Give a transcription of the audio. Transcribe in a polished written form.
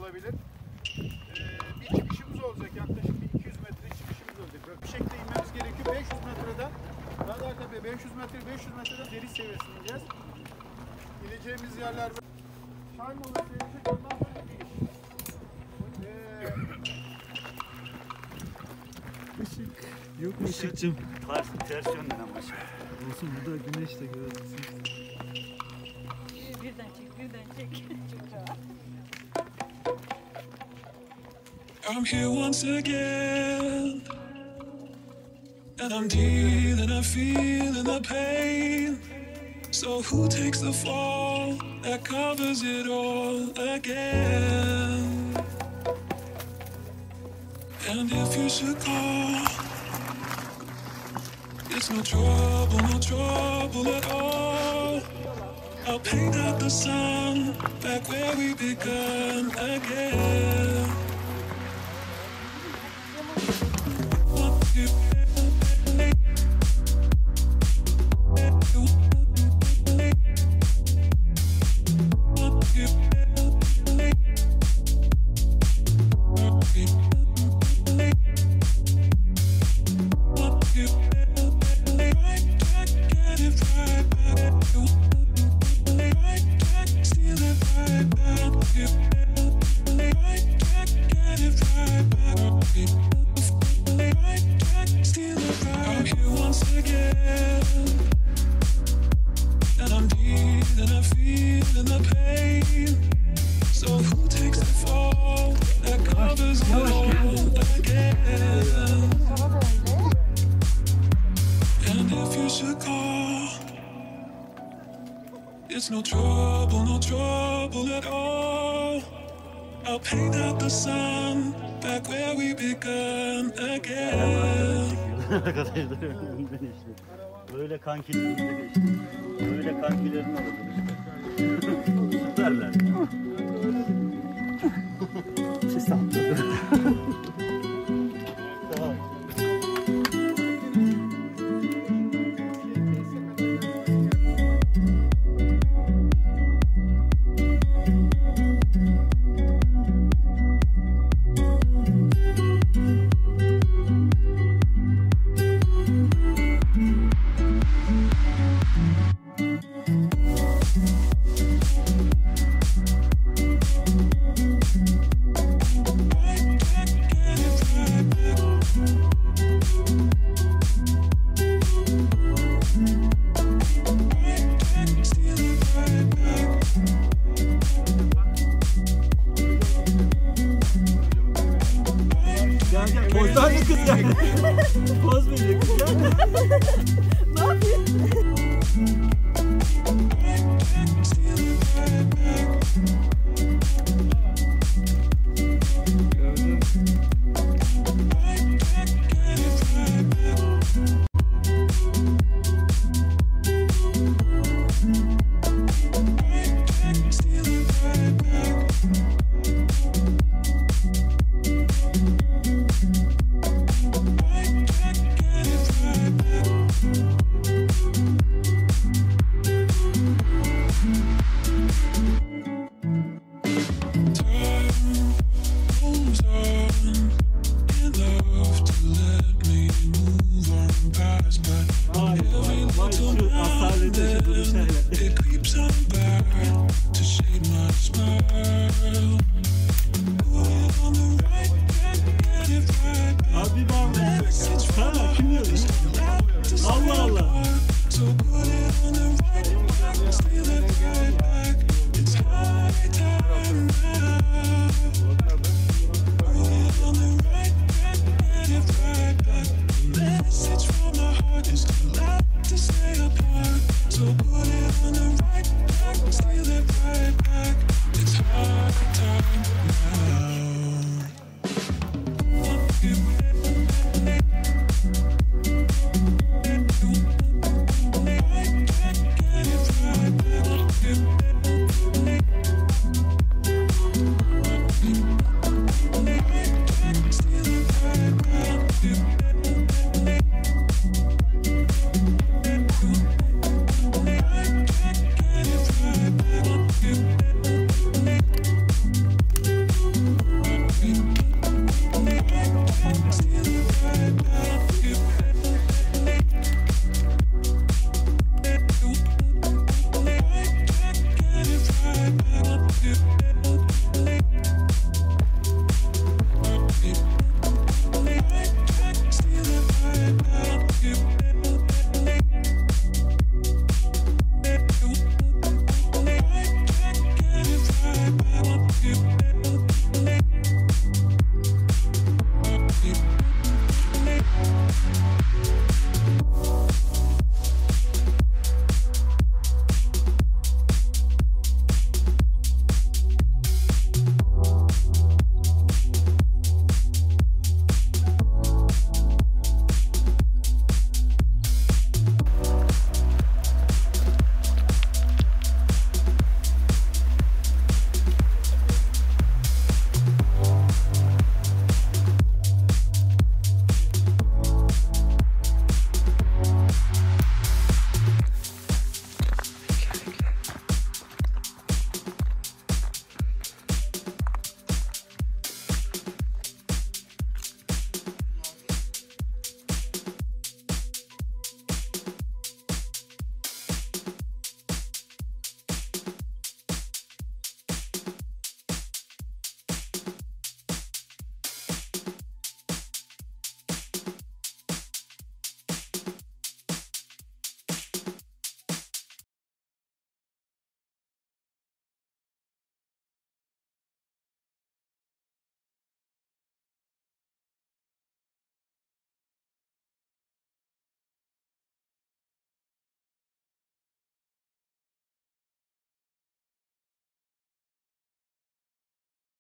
olabilir. Bir çıkışımız olacak. Yaklaşık bir 200 metre çıkışımız olacak. Böyle bir şekilde inmemiz gerekiyor. 500 metreden kadar tabii 500 metreden deniz seviyesine ineceğiz. İneceğimiz yerler çay molası verecek. Ondan sonra Işık. Yok mu ışıkcım? Ters yönden ama ışık. Olsun, burada güneş de görürsün. Birden çek. Çocuğa. I'm here once again, and I'm dealing, I'm feeling the pain. So who takes the fall that covers it all again? And if you should call, it's no trouble at all. I'll paint out the sun back where we began again. It's no trouble at all. I'll paint out the sun back where we began again. Böyle kankilerin de işte. Böyle kankilerin olur işte. Süperler. Tamam. Pozdan mı kız yani? Poz veriyor kız ya. Ne yapıyorsun? Gördüm.